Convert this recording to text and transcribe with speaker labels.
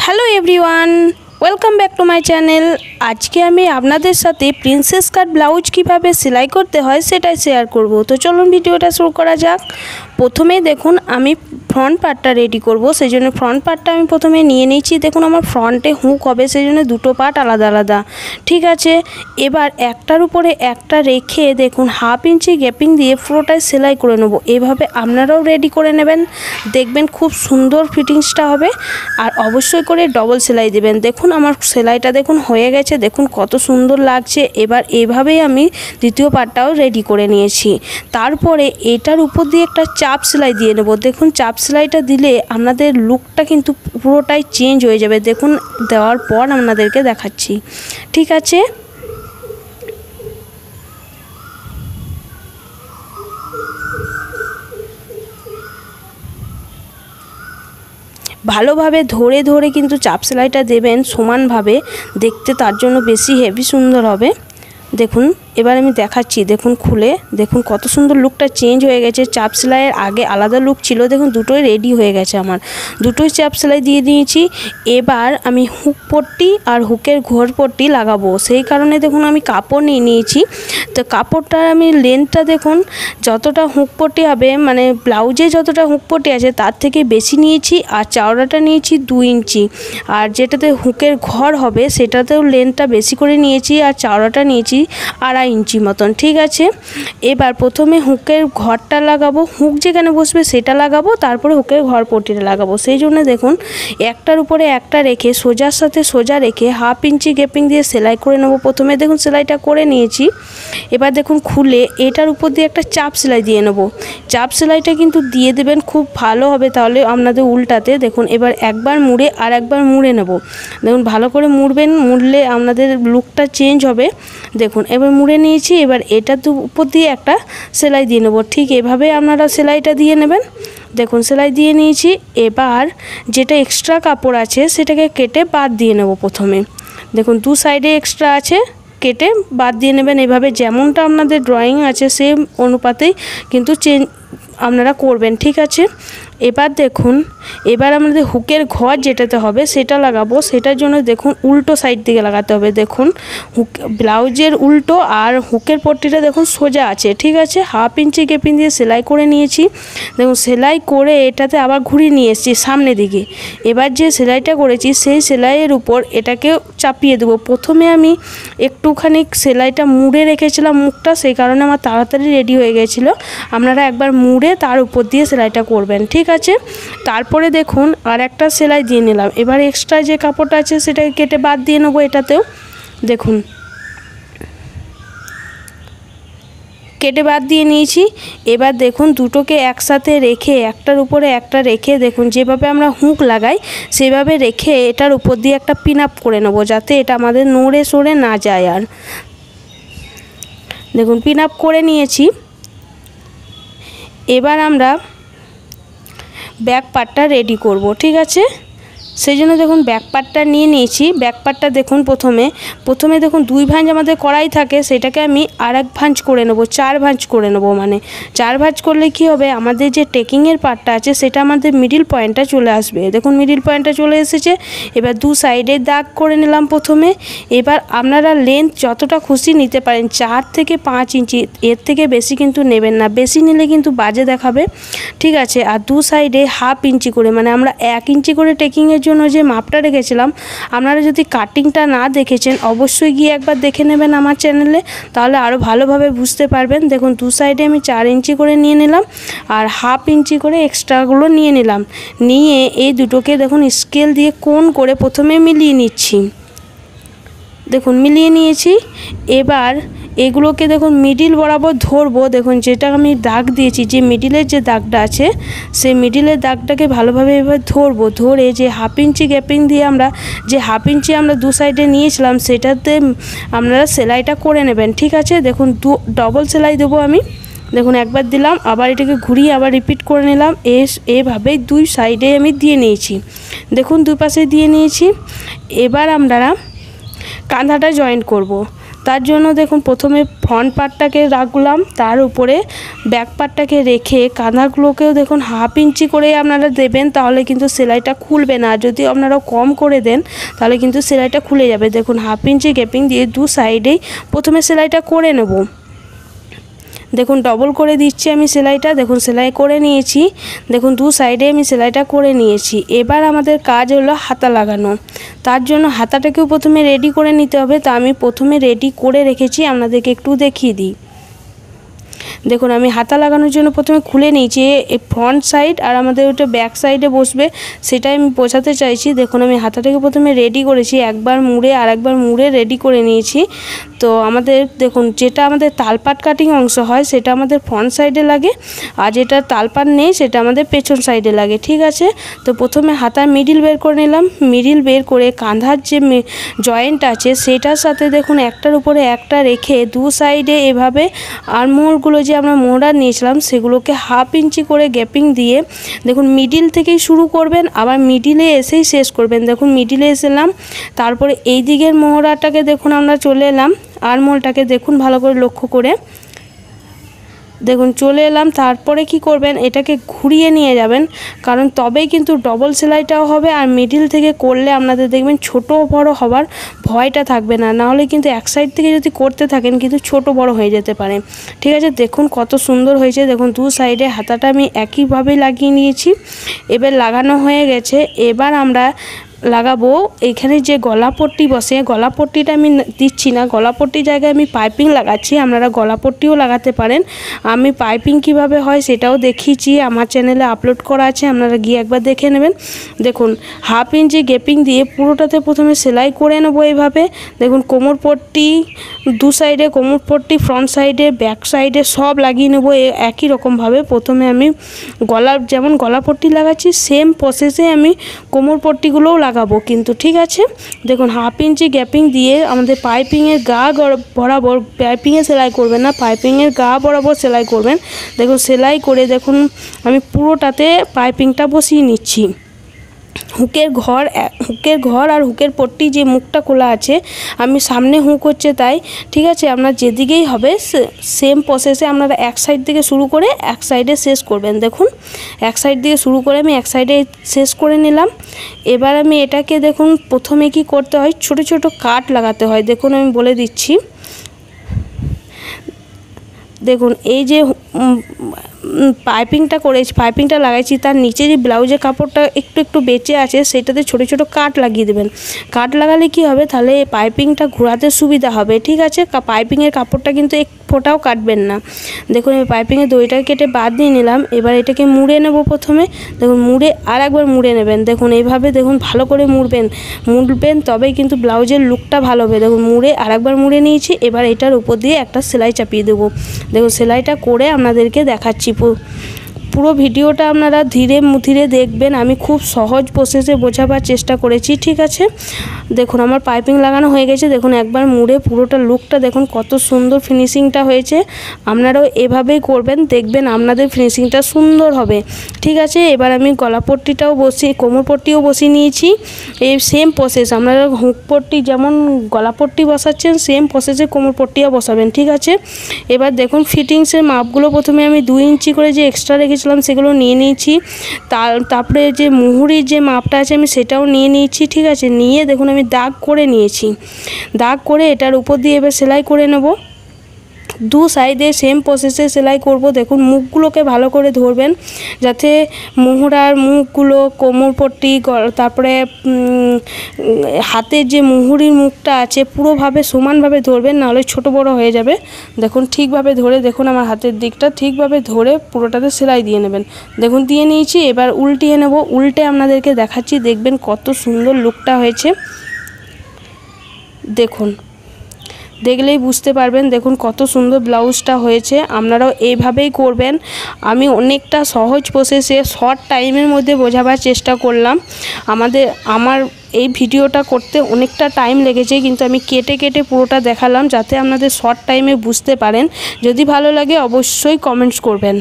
Speaker 1: Hello everyone, welcome back to my channel. আজকে আমি আপনাদের সাথে প্রিন্সেস কাট ব্লাউজ কীভাবে সেলাই করতে হয় সেটাই শেয়ার করব। তো চলুন ভিডিওটা শুরু করা যাক। প্রথমেই দেখুন আমি ফ্রন্ট পার্টটা রেডি করব, সেই জন্য ফ্রন্ট পার্টটা আমি প্রথমে নিয়ে নিয়েছি। দেখুন আমার ফ্রন্টে হুক হবে, সেই জন্য দুটো পার্ট আলাদা আলাদা। ঠিক আছে, এবার একটার উপরে একটা রেখে দেখুন 1/2 ইঞ্চি গ্যাপিং দিয়ে পুরোটাই সেলাই করে নেব। এভাবে আপনারাও রেডি করে নেবেন, দেখবেন খুব সুন্দর ফিটিংসটা হবে। আর অবশ্যই করে ডবল সেলাই দেবেন। দেখুন আমার সেলাইটা দেখুন হয়ে গেছে, দেখুন কত সুন্দর লাগছে। এবার এভাবেই আমি দ্বিতীয় পার্টটাও রেডি করে নিয়েছি। তারপরে এটার উপর দিয়ে একটা চাপ সেলাই দিয়ে নেব। দেখুন চাপ সেলাইটা দিলে আপনাদের লুকটা কিন্তু পুরোটাই চেঞ্জ হয়ে যাবে। দেখুন দেওয়ার পর আপনাদেরকে দেখাচ্ছি। ঠিক আছে, ভালোভাবে ধরে ধরে কিন্তু চাপ সেলাইটা দেবেন সমানভাবে, দেখতে তার জন্য বেশি হেভি সুন্দর হবে। দেখুন এবার আমি দেখাচ্ছি, দেখুন খুলে দেখুন কত সুন্দর লুকটা চেঞ্জ হয়ে গেছে। চাপ সেলাইয়ের আগে আলাদা লুক ছিল, দেখুন দুটোই রেডি হয়ে গেছে আমার। দুটোই চাপ সেলাই দিয়ে দিয়েছি। এবার আমি হুক পট্টি আর হুকের ঘর পট্টি লাগাবো, সেই কারণে দেখুন আমি কাপড় নিয়ে নিয়েছি। তো কাপড়টার আমি লেন্থটা দেখুন যতটা হুক পট্টি হবে, মানে ব্লাউজে যতটা হুক পট্টি আছে তার থেকে বেশি নিয়েছি। আর চওড়াটা নিয়েছি 2 ইঞ্চি। আর যেটাতে হুকের ঘর হবে সেটাতেও লেন্থটা বেশি করে নিয়েছি, আর চওড়াটা নিয়েছি 2.5 ইঞ্চি মতন। ঠিক আছে, এবার প্রথমে হুকের ঘরটা লাগাবো, হুক যেখানে বসবে সেটা লাগাবো, তারপরে হুকের ঘর পট্টিটা লাগাবো। সেই জন্য দেখুন একটার উপরে একটা রেখে সোজার সাথে সোজা রেখে 1/2 ইঞ্চি গ্যাপিং দিয়ে সেলাই করে নেব। প্রথমে দেখুন সেলাইটা করে নিয়েছি। এবার দেখুন খুলে এটার উপর দিয়ে একটা চাপ সেলাই দিয়ে নেব। চাপ সেলাইটা কিন্তু দিয়ে দেবেন, খুব ভালো হবে, তাহলে আপনাদের উল্টাতে দেখুন। এবার একবার মুড়ে আর একবার মুড়ে নেব। দেখুন ভালো করে মুড়বেন, মুড়লে আপনাদের লুকটা চেঞ্জ হবে। দেখুন এবার মুড়ে নিয়েছি। এবার এটার উপর দিয়ে একটা সেলাই দিয়ে নেব। ঠিক এভাবে আপনারা সেলাইটা দিয়ে নেবেন। দেখুন সেলাই দিয়ে নিয়েছি। এবার যেটা এক্সট্রা কাপড় আছে সেটাকে কেটে বাদ দিয়ে নেব। প্রথমে দেখুন 2 সাইডে এক্সট্রা আছে, কেটে বাদ দিয়ে নেবেন। এভাবে যেমনটা আপনাদের ড্রয়িং আছে সেম অনুপাতেই কিন্তু আপনারা করবেন। ঠিক আছে, এবার দেখুন এবার আমাদের হুকের ঘর যেটাতে হবে সেটা লাগাবো। সেটার জন্য দেখুন উল্টো সাইড থেকে লাগাতে হবে। দেখুন হুক ব্লাউজের উল্টো, আর হুকের পট্টিটা দেখুন সোজা আছে। ঠিক আছে, 1/2 ইঞ্চি গ্যাপিং দিয়ে সেলাই করে নিয়েছি। দেখুন সেলাই করে এটাতে আবার ঘুরিয়ে নিয়ে এসেছি সামনের দিকে। এবার যে সেলাইটা করেছি সেই সেলাইয়ের উপর এটাকে চাপিয়ে দেবো। প্রথমে আমি একটুখানি সেলাইটা মুড়ে রেখেছিলাম মুখটা, সেই কারণে আমার তাড়াতাড়ি রেডি হয়ে গেছিলো। আপনারা একবার মুড়ে তার উপর দিয়ে সেলাইটা করবেন। ঠিক আছে, তারপরে দেখুন আর একটা সেলাই দিয়ে নিলাম। এবার এক্সট্রা যে কাপড়টা আছে সেটাকে কেটে বাদ দিয়ে নেবো। এটাতেও দেখুন কেটে বাদ দিয়ে নিয়েছি। এবার দেখুন দুটোকে একসাথে রেখে একটার উপরে একটা রেখে দেখুন যেভাবে আমরা হুক লাগাই সেভাবে রেখে এটার উপর দিয়ে একটা পিন আপ করে নেবো, যাতে এটা আমাদের নড়ে সরে না যায়। আর দেখুন পিন আপ করে নিয়েছি। এবার আমরা ব্যাক পার্টটা রেডি করব। ঠিক আছে, সেই জন্য দেখুন ব্যাক পার্টটা নিয়ে নিয়েছি। ব্যাক পার্টটা দেখুন প্রথমে দেখুন 2 ভাঁজ আমাদের করাই থাকে, সেটাকে আমি আর 1 ভাঁজ করে নেব, 4 ভাঁজ করে নেব। মানে 4 ভাঁজ করলে কি হবে, আমাদের যে টেকিংয়ের পার্টটা আছে সেটা আমাদের মিডিল পয়েন্টটা চলে আসবে। দেখুন মিডিল পয়েন্টটা চলে এসেছে। এবার 2 সাইডে দাগ করে নিলাম প্রথমে। এবার আপনারা লেন্থ যতটা খুশি নিতে পারেন, 4 থেকে 5 ইঞ্চি, এর থেকে বেশি কিন্তু নেবেন না, বেশি নিলে কিন্তু বাজে দেখাবে। ঠিক আছে, আর 2 সাইডে 1/2 ইঞ্চি করে, মানে আমরা 1 ইঞ্চি করে টেকিংয়ের জন্য যে মাপটা রেখেছিলাম, আপনারা যদি কাটিংটা না দেখেছেন অবশ্যই গিয়ে একবার দেখে নেবেন আমার চ্যানেলে, তাহলে আরও ভালোভাবে বুঝতে পারবেন। দেখুন 2 সাইডে আমি 4 ইঞ্চি করে নিয়ে নিলাম, আর 1/2 ইঞ্চি করে এক্সট্রাগুলো নিয়ে নিলাম। নিয়ে এই দুটোকে দেখুন স্কেল দিয়ে কোণ করে প্রথমে মিলিয়ে নিচ্ছি। দেখুন মিলিয়ে নিয়েছি। এবার এগুলোকে দেখুন মিডিল বরাবর ধরবো। দেখুন যেটা আমি দাগ দিয়েছি, যে মিডিলের যে দাগটা আছে সেই মিডিলের দাগটাকে ভালোভাবে এবার ধরবো। ধরে যে 1/2 ইঞ্চি গ্যাপিং দিয়ে আমরা যে 1/2 ইঞ্চি আমরা 2 সাইডে নিয়েছিলাম সেটাতে আপনারা সেলাইটা করে নেবেন। ঠিক আছে, দেখুন ডবল সেলাই দেবো আমি। দেখুন একবার দিলাম, আবার এটাকে ঘুরিয়ে আবার রিপিট করে নিলাম। এভাবেই 2 সাইডে আমি দিয়ে নিয়েছি। দেখুন 2 পাশে দিয়ে নিয়েছি। এবার আমরা কাঁধাটা জয়েন্ট করব। তার জন্য দেখুন প্রথমে ফ্রন্ট পার্টটাকে রাখলাম, তার উপরে ব্যাক পার্টটাকে রেখে কাঁধাগুলোকেও দেখুন 1/2 ইঞ্চি করে আপনারা দেবেন, তাহলে কিন্তু সেলাইটা খুলবে না। যদি আপনারা কম করে দেন তাহলে কিন্তু সেলাইটা খুলে যাবে। দেখুন 1/2 ইঞ্চি গ্যাপিং দিয়ে দু সাইডেই প্রথমে সেলাইটা করে নেব। দেখুন ডবল করে দিচ্ছি আমি সেলাইটা। দেখুন সেলাই করে নিয়েছি, দেখুন দু সাইডে আমি সেলাইটা করে নিয়েছি। এবার আমাদের কাজ হলো হাতা লাগানো। তার জন্য হাতাটাকেও প্রথমে রেডি করে নিতে হবে। তা আমি প্রথমে রেডি করে রেখেছি, আপনাদেরকে একটু দেখিয়ে দিই। দেখুন আমি হাতা লাগানোর জন্য প্রথমে খুলে নিয়েছি এই ফ্রন্ট সাইড, আর আমাদের ওটা ব্যাক সাইডে বসবে সেটাই আমি বোঝাতে চাইছি। দেখুন আমি হাতাটাকে প্রথমে রেডি করেছি, একবার মুড়ে আর একবার মুড়ে রেডি করে নিয়েছি। তো আমাদের দেখুন যেটা আমাদের তালপাট কাটিং অংশ হয় সেটা আমাদের ফ্রন্ট সাইডে লাগে, আর যেটা তালপাট নেই সেটা আমাদের পেছন সাইডে লাগে, ঠিক আছে। তো প্রথমে হাতার মিডিল বের করে নিলাম। মিডিল বের করে কাঁধার যে জয়েন্ট আছে সেটার সাথে দেখুন একটার উপরে একটা রেখে দু সাইডে এভাবে আর্মহোলগুলো যে আমরা মোড়া নিয়েছিলাম সেগুলোকে 1/2 ইঞ্চি করে গ্যাপিং দিয়ে দেখুন মিডিল থেকেই শুরু করবেন, আবার মিডিলে এসেই শেষ করবেন। দেখুন মিডিলে এসেলাম, তারপরে এই দিকের মোহরাটাকে দেখুন আমরা চলে এলাম, আর্মহোলটাকে দেখুন ভালো করে লক্ষ্য করে দেখুন চলে এলাম। তারপরে কি করবেন, এটাকে ঘুরিয়ে নিয়ে যাবেন, কারণ তবেই কিন্তু ডবল সেলাইটাও হবে। আর মিডিল থেকে করলে আপনাদের দেখবেন ছোট বড় হবার ভয়টা থাকবে না, নাহলে কিন্তু এক সাইড থেকে যদি করতে থাকেন কিন্তু ছোট বড় হয়ে যেতে পারে, ঠিক আছে। দেখুন কত সুন্দর হয়েছে। দেখুন দু সাইডে হাতাটা আমি একইভাবে লাগিয়ে নিয়েছি। এবার লাগানো হয়ে গেছে। এবার আমরা লাগাবো এখানে যে গলাপট্টি বসে, গলাপট্টিটা আমি দিচ্ছি না, গলাপট্টির জায়গায় আমি পাইপিং লাগাচ্ছি। আপনারা গলাপট্টিও লাগাতে পারেন। আমি পাইপিং কিভাবে হয় সেটাও দেখিয়েছি, আমার চ্যানেলে আপলোড করা আছে, আপনারা গিয়ে একবার দেখে নেবেন। দেখুন 1/2 ইঞ্চি গ্যাপিং দিয়ে পুরোটাতে প্রথমে সেলাই করে নেবো এইভাবে। দেখুন কোমর পট্টি দু সাইডে, কোমর পট্টি ফ্রন্ট সাইডে ব্যাক সাইডে সব লাগিয়ে নেবো একই রকমভাবে। প্রথমে আমি যেমন গলাপট্টি লাগাচ্ছি সেম প্রসেসে আমি কোমর পট্টিগুলোও লাগাবো কিন্তু, ঠিক আছে। দেখুন 1/2 ইঞ্চি গ্যাপিং দিয়ে আমাদের পাইপিংয়ের গা বরাবর, পাইপিংয়ে সেলাই করবেন না, পাইপিংয়ের গা বরাবর সেলাই করবেন। দেখুন সেলাই করে দেখুন আমি পুরোটাতে পাইপিংটা বসিয়ে নিচ্ছি। হুকের ঘর আর হুকের পট্টি যে মুখটা খোলা আছে, আমি সামনে হুক হচ্ছে তাই, ঠিক আছে। আপনার যেদিকেই হবে সেম প্রসেসে আপনারা এক সাইড থেকে শুরু করে এক সাইডে শেষ করবেন। দেখুন এক সাইড দিয়ে শুরু করে আমি এক সাইডে শেষ করে নিলাম। এবার আমি এটাকে দেখুন প্রথমে কি করতে হয়, ছোট ছোট কাট লাগাতে হয়। দেখুন আমি বলে দিচ্ছি। দেখুন এই যে পাইপিংটা করেছি, পাইপিংটা লাগাইছি, তার নিচে যে ব্লাউজের কাপড়টা একটু একটু বেঁচে আছে সেটাতে ছোট ছোট কাট লাগিয়ে দেবেন। কাট লাগালে কি হবে, তাহলে পাইপিংটা ঘোরাতে সুবিধা হবে, ঠিক আছে। পাইপিংয়ের কাপড়টা কিন্তু এক ফোঁটাও কাটবেন না। দেখুন আমি পাইপিংয়ের দড়িটা কেটে বাদ দিয়ে নিলাম। এবার এটাকে মুড়ে নেব প্রথমে। দেখুন মুড়ে আর একবার মুড়ে নেবেন। দেখুন এইভাবে দেখুন ভালো করে মুড়বেন তবেই কিন্তু ব্লাউজের লুকটা ভালো হবে। দেখুন মুড়ে আর একবার মুড়ে নিয়েছি। এবার এটার উপর দিয়ে একটা সেলাই চাপিয়ে দেবো। দেখুন সেলাইটা করে আপনাদেরকে দেখাচ্ছি। পুরো ভিডিওটা আপনারা ধীরে ধীরে দেখবেন, আমি খুব সহজ প্রসেসে বোঝাবার চেষ্টা করেছি, ঠিক আছে। দেখুন আমার পাইপিং লাগানো হয়ে গেছে। দেখুন একবার মুড়ে পুরোটা লুকটা দেখুন কত সুন্দর ফিনিশিংটা হয়েছে। আপনারাও এভাবেই করবেন, দেখবেন আপনাদের ফিনিশিংটা সুন্দর হবে, ঠিক আছে। এবার আমি গলাপট্টিটাও কোমর পট্টিও বসিয়ে নিয়েছি। এই সেম প্রসেস আপনারা হুক পট্টি যেমন গলাপট্টি বসাচ্ছেন সেম প্রসেসে কোমর পট্টিও বসাবেন, ঠিক আছে। এবার দেখুন ফিটিংসের মাপগুলো প্রথমে আমি 2 ইঞ্চি করে যে এক্সট্রা রেখেছিলাম সেগুলো নিয়ে নিয়েছি। তারপরে যে মুহুরির যে মাপটা আছে আমি সেটাও নিয়ে নিয়েছি, ঠিক আছে। নিয়ে দেখুন আমি দাগ করে নিয়েছি। দাগ করে এটার উপর দিয়ে এবার সেলাই করে নেব। দু সাইডে সেম প্রসেসে সেলাই করব। দেখুন মুখগুলোকে ভালো করে ধরবেন যাতে মোহরার মুখগুলো, কোমর পট্টি, তারপরে হাতের যে মুহুরির মুখটা আছে পুরোভাবে সমানভাবে ধরবেন, নাহলে ছোট বড় হয়ে যাবে। দেখুন ঠিকভাবে ধরে, দেখুন আমার হাতের দিকটা ঠিকভাবে ধরে পুরোটাতে সেলাই দিয়ে নেবেন। দেখুন দিয়ে নিয়েছি। এবার উল্টিয়ে নেব। উল্টে আপনাদেরকে দেখাচ্ছি, দেখবেন কত সুন্দর লুকটা হয়েছে। দেখুন দেখলেই বুঝতে পারবেন দেখুন কত সুন্দর ব্লাউজটা হয়েছে। আপনারাও এইভাবেই করবেন। আমি অনেকটা সহজ প্রসেসে শর্ট টাইমের মধ্যে বোঝাবার চেষ্টা করলাম। আমার এই ভিডিওটা করতে অনেকটা টাইম লেগেছে, কিন্তু আমি কেটে কেটে পুরোটা দেখালাম যাতে আপনাদের শর্ট টাইমে বুঝতে পারেন। যদি ভালো লাগে অবশ্যই কমেন্টস করবেন।